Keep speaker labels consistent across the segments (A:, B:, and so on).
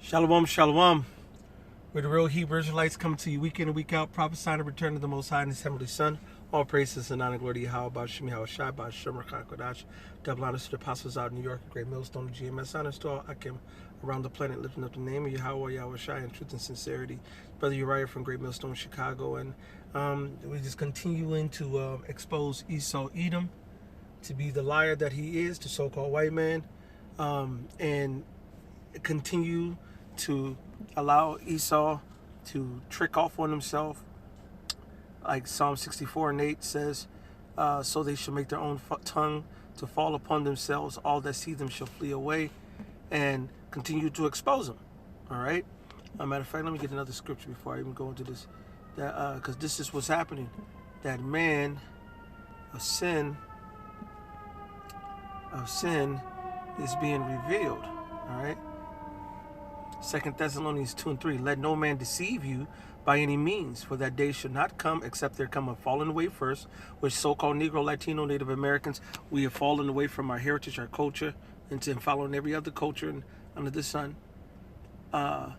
A: Shalom, shalom. We're the real Hebrew Israelites coming to you week in and week out, prophesying the return of the Most High and His Heavenly Son. All praises and honor, glory to Yahweh, Ba'ashem Yahushai, Ba'ashem Rakha Kodash. Double honors to the apostles out in New York, Great Millstone, GMS. Honors to all Akim around the planet, lifting up the name of Yahweh, Yahushai, in truth and sincerity. Brother Uriah from Great Millstone, Chicago. And we're just continuing to expose Esau Edom to be the liar that he is, the so-called white man, and continue to allow Esau to trick off on himself, like Psalm 64 and 8 says, so they shall make their own tongue to fall upon themselves. All that see them shall flee away, and continue to expose them. All right. Matter of fact, let me get another scripture before I even go into this, because this is what's happening. That man of sin is being revealed. All right. 2 Thessalonians 2 and 3, let no man deceive you by any means, for that day should not come except there come a falling away first, which so-called Negro, Latino, Native Americans, we have fallen away from our heritage, our culture, into following every other culture under the sun. And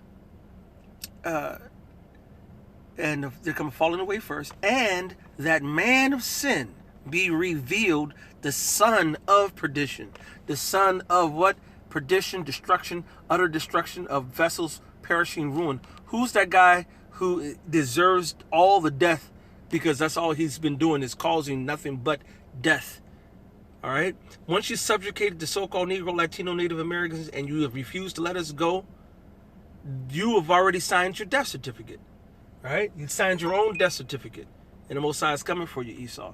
A: there come a falling away first, and that man of sin be revealed, the son of perdition. The son of what? Perdition, destruction, utter destruction of vessels, perishing, ruin. Who's that guy who deserves all the death, because that's all he's been doing is causing nothing but death? All right. Once you subjugated the so-called Negro, Latino, Native Americans, and you have refused to let us go, you have already signed your death certificate. All right. You signed your own death certificate, and the Most High is coming for you, Esau.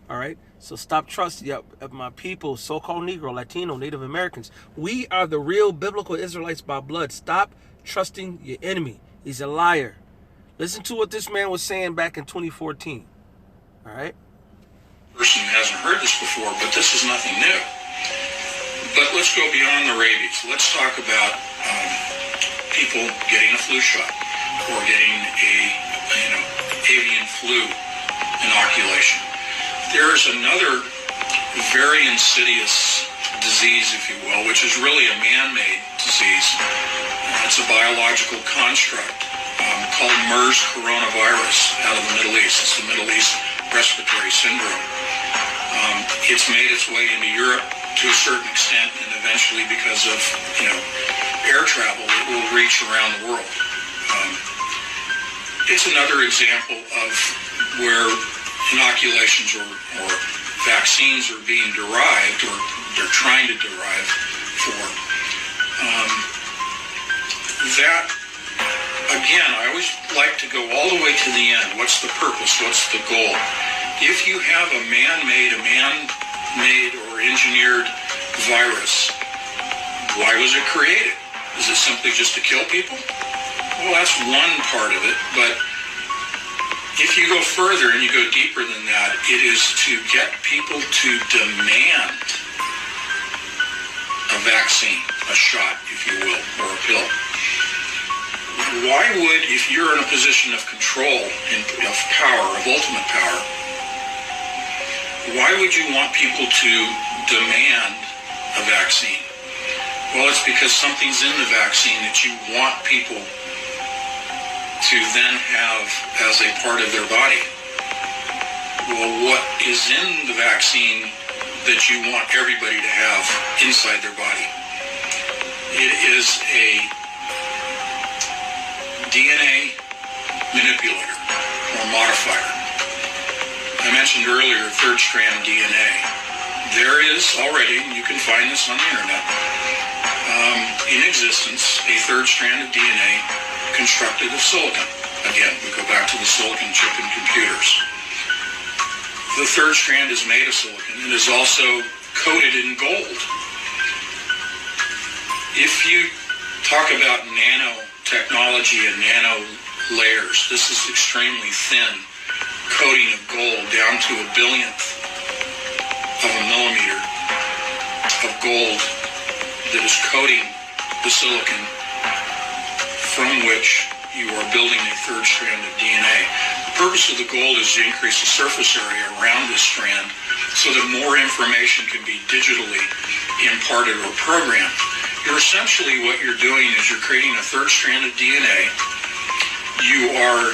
A: All right, so stop trusting my people, so-called Negro, Latino, Native Americans. We are the real biblical Israelites by blood. Stop trusting your enemy. He's a liar. Listen to what this man was saying back in 2014. All right?
B: Person who hasn't heard this before, but this is nothing new. But let's go beyond the rabies. Let's talk about people getting a flu shot or getting a avian flu inoculation. There's another very insidious disease, if you will, which is really a man-made disease. It's a biological construct called MERS coronavirus out of the Middle East. It's the Middle East respiratory syndrome. It's made its way into Europe to a certain extent, and eventually, because of air travel, it will reach around the world. It's another example of where inoculations or vaccines are being derived, or they're trying to derive for. That, again, I always like to go all the way to the end. What's the purpose? What's the goal? If you have a man-made or engineered virus, why was it created? Is it simply just to kill people? Well, that's one part of it, but if you go further and you go deeper than that, it is to get people to demand a vaccine, a shot, if you will, or a pill. Why would, if you're in a position of control, of power, of ultimate power, why would you want people to demand a vaccine? Well, it's because something's in the vaccine that you want people to then have as a part of their body. Well, what is in the vaccine that you want everybody to have inside their body? It is a DNA manipulator or modifier. I mentioned earlier third strand DNA. There is already, and you can find this on the internet, in existence, a third strand of DNA constructed of silicon. Again, we go back to the silicon chip in computers. The third strand is made of silicon and is also coated in gold. If you talk about nanotechnology and nano layers, this is extremely thin coating of gold down to a billionth of a millimeter of gold that is coating the silicon from which you are building a third strand of DNA. The purpose of the gold is to increase the surface area around this strand so that more information can be digitally imparted or programmed. Essentially what you're doing is you're creating a third strand of DNA. You are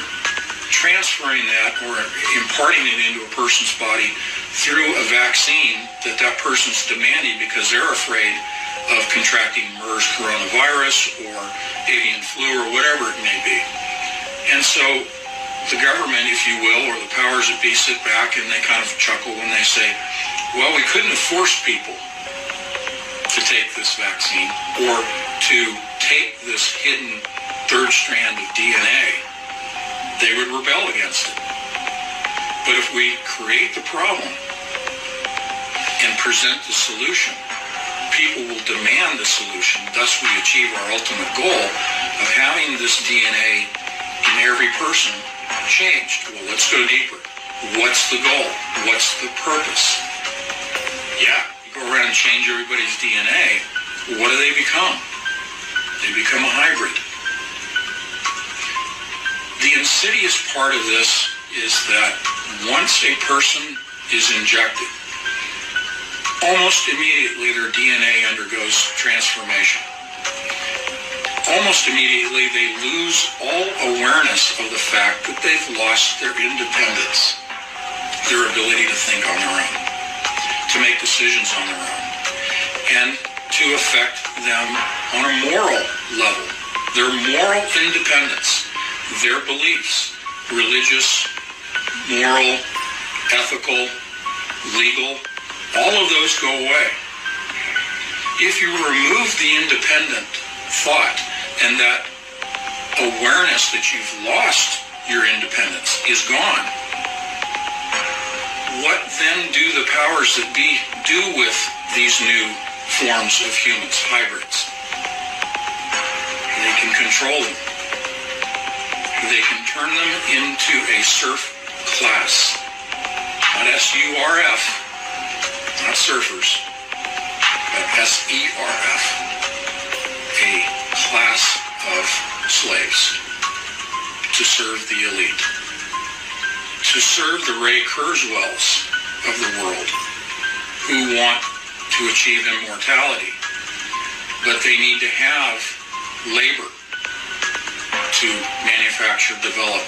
B: transferring that or imparting it into a person's body through a vaccine that person's demanding because they're afraid of contracting MERS coronavirus or avian flu or whatever it may be. And so the government, if you will, or the powers that be sit back and they kind of chuckle when they say, well, we couldn't have forced people to take this vaccine or to take this hidden third strand of DNA. They would rebel against it. But if we create the problem and present the solution, people will demand the solution. Thus we achieve our ultimate goal of having this DNA in every person changed. Well, let's go deeper. What's the goal? What's the purpose? Yeah, you go around and change everybody's DNA. What do they become? They become a hybrid. The insidious part of this is that once a person is injected, almost immediately their DNA undergoes transformation. Almost immediately they lose all awareness of the fact that they've lost their independence, their ability to think on their own, to make decisions on their own, and to affect them on a moral level. Their moral independence, their beliefs, religious, moral, ethical, legal, all of those go away. If you remove the independent thought and that awareness that you've lost your independence is gone, what then do the powers that be do with these new forms of humans, hybrids? They can control them. They can turn them into a serf class. Not S-U-R-F, not surfers, but S-E-R-F, a class of slaves to serve the elite, to serve the Ray Kurzweils of the world who want to achieve immortality, but they need to have labor to manufacture, develop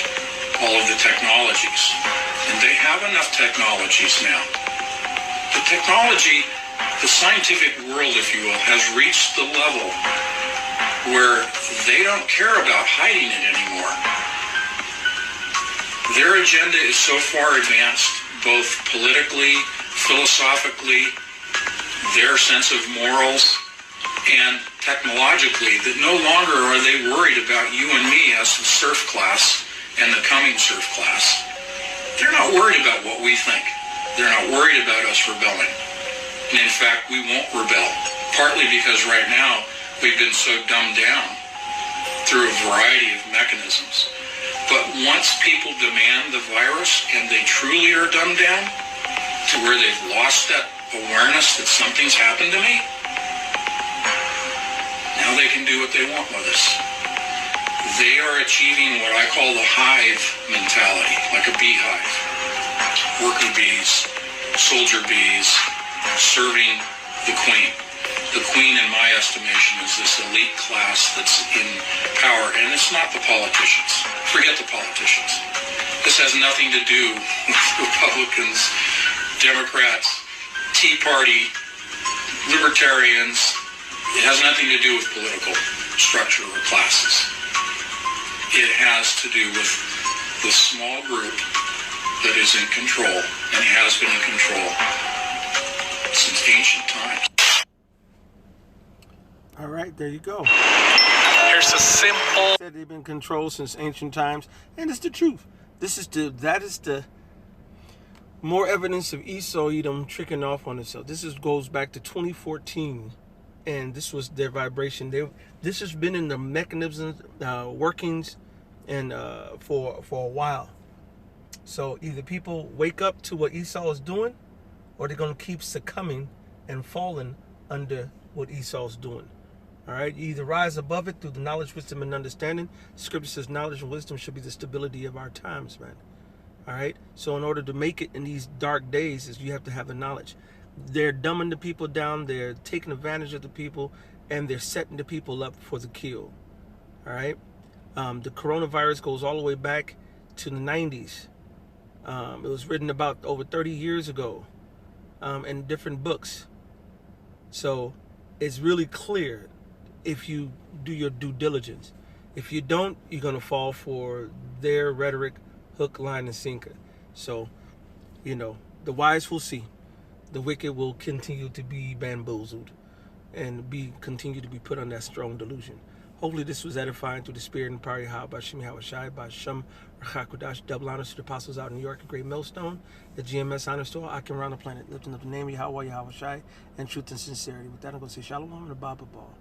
B: all of the technologies. And they have enough technologies now. The technology, the scientific world, if you will, has reached the level where they don't care about hiding it anymore. Their agenda is so far advanced, both politically, philosophically, their sense of morals, and technologically, that no longer are they worried about you and me as the serf class and the coming serf class. They're not worried about what we think. They're not worried about us rebelling. And in fact, we won't rebel, partly because right now we've been so dumbed down through a variety of mechanisms. But once people demand the virus and they truly are dumbed down to where they've lost that awareness that something's happened to me, now they can do what they want with us. They are achieving what I call the hive mentality, like a beehive. Worker bees, soldier bees, serving the queen. The queen, in my estimation, is this elite class that's in power, and it's not the politicians. Forget the politicians. This has nothing to do with Republicans, Democrats, Tea Party, Libertarians. It has nothing to do with political structure or classes. It has to do with the small group that is in control and has been in control since ancient times.
A: All right, there you go.
C: Here's a simple.
A: Said they've been controlled since ancient times, and it's the truth. That is the more evidence of Esau Edom tricking off on itself. Goes back to 2014, and this was their vibration. This has been in the mechanisms, workings, and for a while. So either people wake up to what Esau is doing, or they're going to keep succumbing and falling under what Esau's doing. All right, you either rise above it through the knowledge, wisdom, and understanding. Scripture says knowledge and wisdom should be the stability of our times, man. All right, so in order to make it in these dark days, you have to have the knowledge. They're dumbing the people down. They're taking advantage of the people. and they're setting the people up for the kill. All right. The coronavirus goes all the way back to the 90s. It was written about over 30 years ago in different books. So it's really clear if you do your due diligence. If you don't, you're going to fall for their rhetoric, hook, line, and sinker. So, the wise will see. The wicked will continue to be bamboozled and continue to be put on that strong delusion. Hopefully this was edifying through the spirit and power of Yahweh, by Shem Yahawashi, by Shem Rachakodash. Double honors to the apostles out in New York, a great millstone. The GMS honors to all I can around the planet, lifting up the name of Yahweh, Yahawashi, and truth and sincerity. With that, I'm going to say shalom and a baba ball.